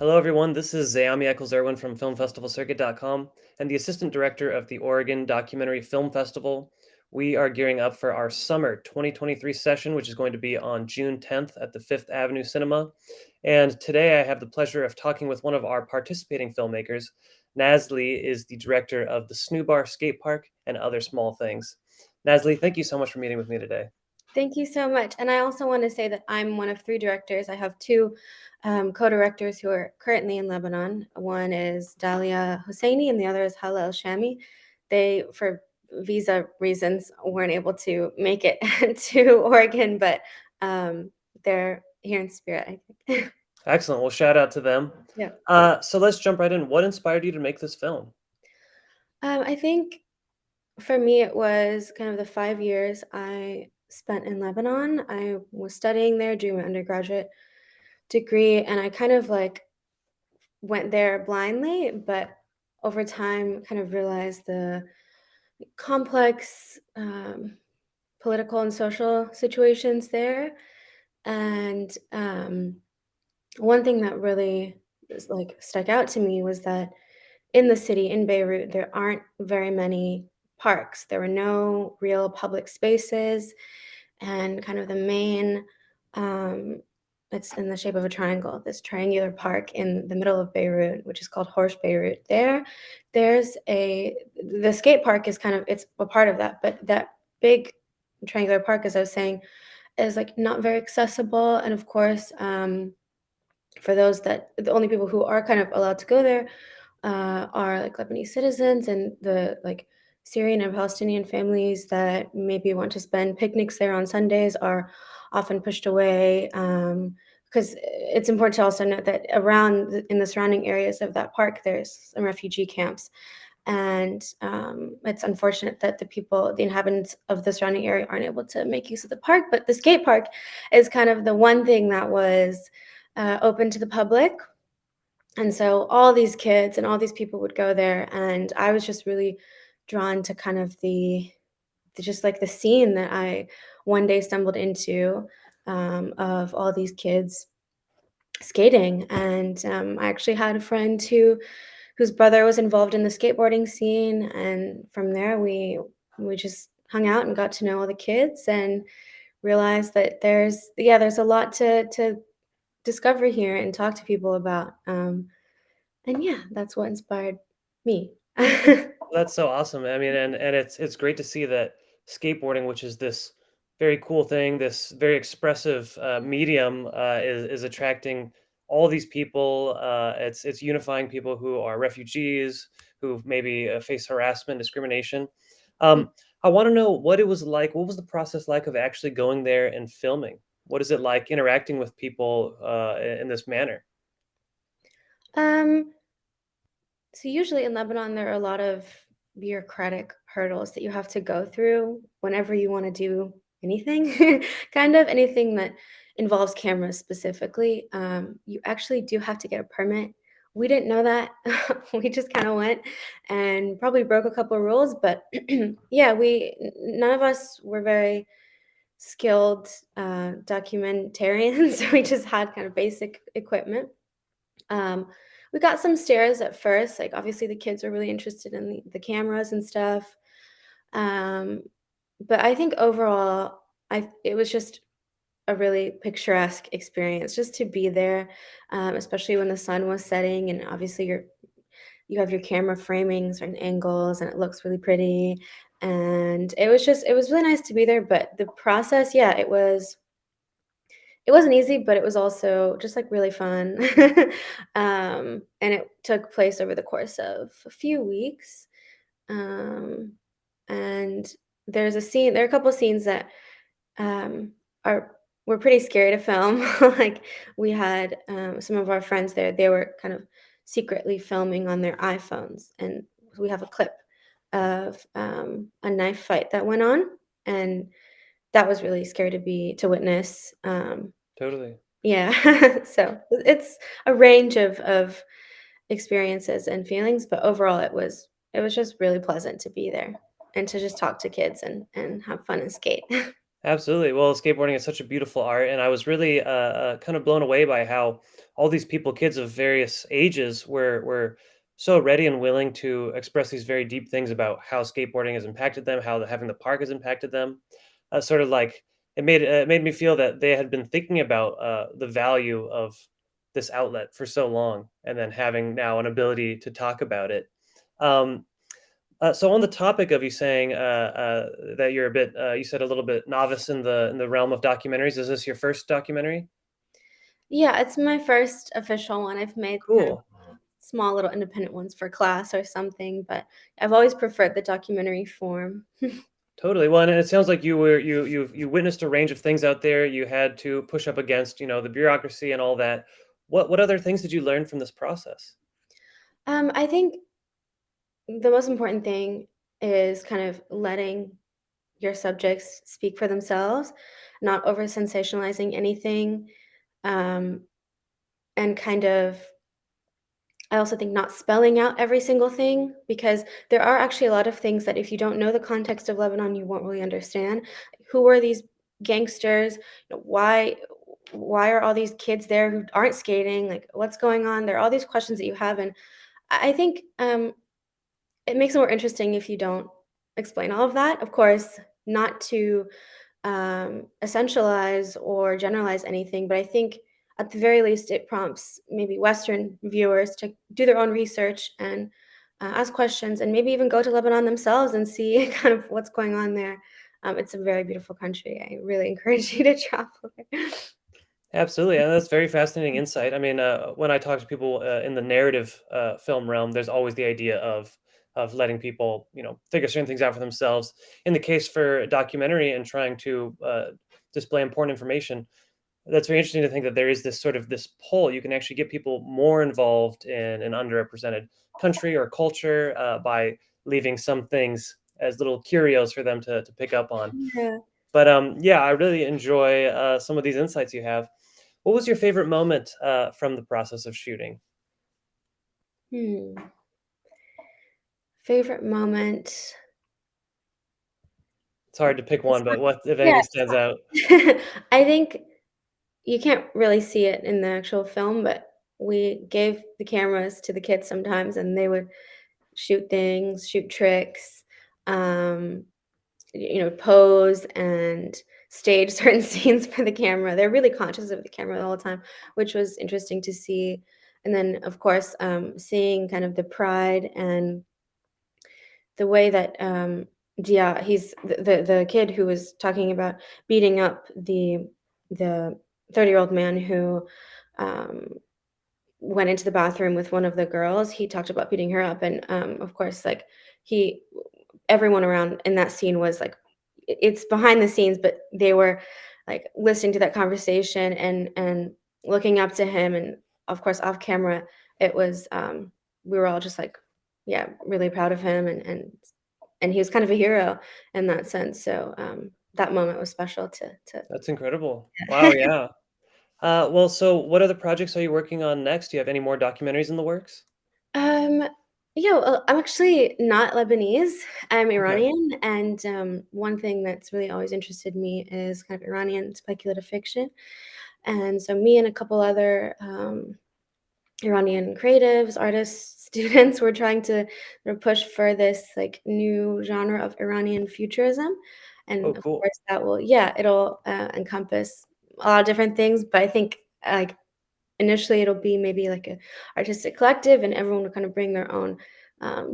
Hello, everyone. This is Zayami Eccles-Irwin from FilmFestivalCircuit.com and the Assistant Director of the Oregon Documentary Film Festival. We are gearing up for our summer 2023 session, which is going to be on June 10th at the Fifth Avenue Cinema. And today I have the pleasure of talking with one of our participating filmmakers. Nazlee is the director of the Snoubar Skatepark and Other Small Things. Nazlee, thank you so much for meeting with me today. Thank you so much. And I also want to say that I'm one of three directors. I have two co-directors who are currently in Lebanon. One is Dalia Husseini and the other is Hala Shami. They, for visa reasons, weren't able to make it to Oregon, but they're here in spirit, I think. Excellent. Well, shout out to them. Yeah. So let's jump right in. What inspired you to make this film? I think for me, it was kind of the 5 years I spent in Lebanon. I was studying there, doing my undergraduate degree, and I kind of like went there blindly, but over time kind of realized the complex political and social situations there. And one thing that really stuck out to me was that in the city, in Beirut, there aren't very many parks. There were no real public spaces, and kind of the main, um, it's in the shape of a triangle, this triangular park in the middle of Beirut, which is called Horsh Beirut. The skate park is kind of, it's a part of that, but that big triangular park, as I was saying, is like not very accessible. And of course, for those that the only people who are kind of allowed to go there are like Lebanese citizens and the like Syrian and Palestinian families that maybe want to spend picnics there on Sundays are often pushed away. Because it's important to also note that in the surrounding areas of that park, there's some refugee camps. And it's unfortunate that the inhabitants of the surrounding area aren't able to make use of the park. But the skate park is kind of the one thing that was open to the public, and so all these kids and all these people would go there, and I was just really drawn to kind of just like the scene that I one day stumbled into, of all these kids skating. And I actually had a friend whose brother was involved in the skateboarding scene, and from there we just hung out and got to know all the kids and realized that there's a lot to discover here and talk to people about. And yeah, that's what inspired me. That's so awesome. I mean, and it's great to see that skateboarding, which is this very cool thing, this very expressive medium, is attracting all these people. It's unifying people who are refugees, who maybe face harassment, discrimination. I want to know what it was like. What was the process like of actually going there and filming? What is it like interacting with people in this manner? um, so usually in Lebanon, there are a lot of bureaucratic hurdles that you have to go through whenever you want to do anything, kind of anything that involves cameras specifically. You actually do have to get a permit. We didn't know that. We just kind of went and probably broke a couple of rules, but yeah, none of us were very skilled documentarians. We just had kind of basic equipment. Um, we got some stares at first. Like obviously the kids were really interested in the cameras and stuff. Um, but I think overall, it was just a really picturesque experience just to be there, especially when the sun was setting, and obviously you have your camera framing certain angles and it looks really pretty. And it was really nice to be there. But the process, yeah, it wasn't easy, but it was also just like really fun. And it took place over the course of a few weeks. Um, and there are a couple scenes that um, are were pretty scary to film. Like we had some of our friends there; they were kind of secretly filming on their iPhones, and we have a clip of a knife fight that went on, and that was really scary to witness. Totally. Yeah. So it's a range of experiences and feelings, but overall it was just really pleasant to be there and to just talk to kids and have fun and skate. Absolutely. Well, skateboarding is such a beautiful art, and I was really kind of blown away by how all these people, kids of various ages, were so ready and willing to express these very deep things about how skateboarding has impacted them, how having the park has impacted them. Sort of like it made me feel that they had been thinking about the value of this outlet for so long, and then having now an ability to talk about it. Um, so on the topic of you saying that you're a bit, you said a little bit novice in the realm of documentaries. Is this your first documentary? Yeah, it's my first official one. I've made kind of Cool, small little independent ones for class or something, but I've always preferred the documentary form. totally. Well, and it sounds like you witnessed a range of things out there. You had to push up against, the bureaucracy and all that. What other things did you learn from this process? I think the most important thing is kind of letting your subjects speak for themselves, not over sensationalizing anything, um, and kind of I also think not spelling out every single thing because there are actually a lot of things that if you don't know the context of Lebanon, you won't really understand. Who are these gangsters? Why are all these kids there who aren't skating? Like what's going on? There are all these questions that you have, and I think it makes it more interesting if you don't explain all of that. Of course, not to essentialize or generalize anything, but I think at the very least it prompts maybe Western viewers to do their own research and ask questions and maybe even go to Lebanon themselves and see kind of what's going on there. It's a very beautiful country. I really encourage you to travel there. Absolutely, and that's very fascinating insight. I mean, when I talk to people in the narrative film realm, there's always the idea of letting people, figure certain things out for themselves. In the case for a documentary and trying to display important information, that's very interesting to think that there is this sort of this pull. You can actually get people more involved in an underrepresented country or culture by leaving some things as little curios for them to pick up on. Yeah. But yeah, I really enjoy some of these insights you have. What was your favorite moment, from the process of shooting? Hmm. Favorite moment. It's hard to pick It's one, but what, if yeah. anything, stands out? I think you can't really see it in the actual film, but we gave the cameras to the kids sometimes, and they would shoot things, shoot tricks, um, pose and stage certain scenes for the camera. They're really conscious of the camera all the time, which was interesting to see. And then, of course, seeing kind of the pride and the way that Dia, he's the kid who was talking about beating up the 30-year-old man who um, went into the bathroom with one of the girls. He talked about beating her up, and of course, like he, everyone around in that scene was like, it's behind the scenes, but they were like listening to that conversation and looking up to him, and of course, off camera, it was we were all just like, yeah, really proud of him, and he was kind of a hero in that sense. So that moment was special to. That's incredible. Wow, yeah. Well, so what other projects are you working on next? Do you have any more documentaries in the works? Um, yeah, well, I'm actually not Lebanese. I'm Okay. Iranian, and one thing that's really always interested me is kind of Iranian speculative fiction. And so, me and a couple other Iranian creatives, artists, students were trying to push for this like new genre of Iranian futurism, Oh, and of cool. course, that will it'll encompass a lot of different things. But I think like initially it'll be maybe like a artistic collective and everyone will kind of bring their own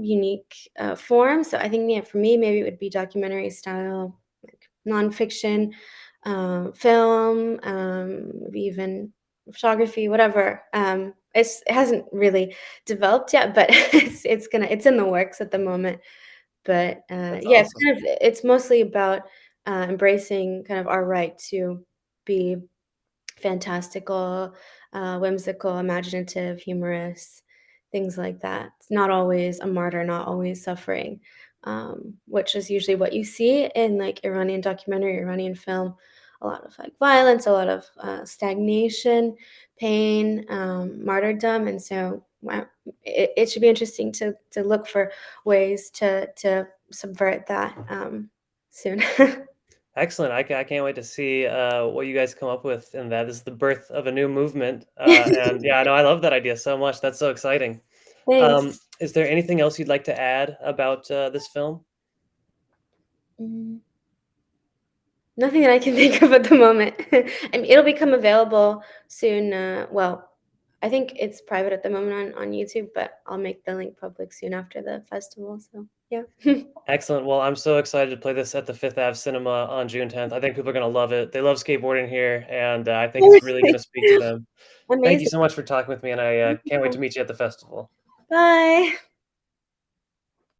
unique form. So I think, yeah, for me, maybe it would be documentary style, like nonfiction, film, maybe even photography, whatever. It hasn't really developed yet, but it's in the works at the moment. But That's yeah, it's awesome. kind of it's mostly about embracing kind of our right to be fantastical, whimsical, imaginative, humorous, things like that. It's not always a martyr, not always suffering, which is usually what you see in like Iranian documentary, Iranian film. A lot of like violence, a lot of stagnation, pain, martyrdom, and so it should be interesting to look for ways to subvert that soon. Excellent. I can't wait to see what you guys come up with in that. This is the birth of a new movement. And yeah, no, I love that idea so much. That's so exciting. Thanks. Is there anything else you'd like to add about this film? Mm, nothing that I can think of at the moment. I mean, it'll become available soon. Well, I think it's private at the moment on YouTube, but I'll make the link public soon after the festival. So yeah. Excellent. Well, I'm so excited to play this at the Fifth Ave Cinema on June 10th. I think people are going to love it. They love skateboarding here, and I think it's really going to speak to them. Thank you Amazing. so much for talking with me, and I Thank can't wait to you. meet you at the festival. Bye.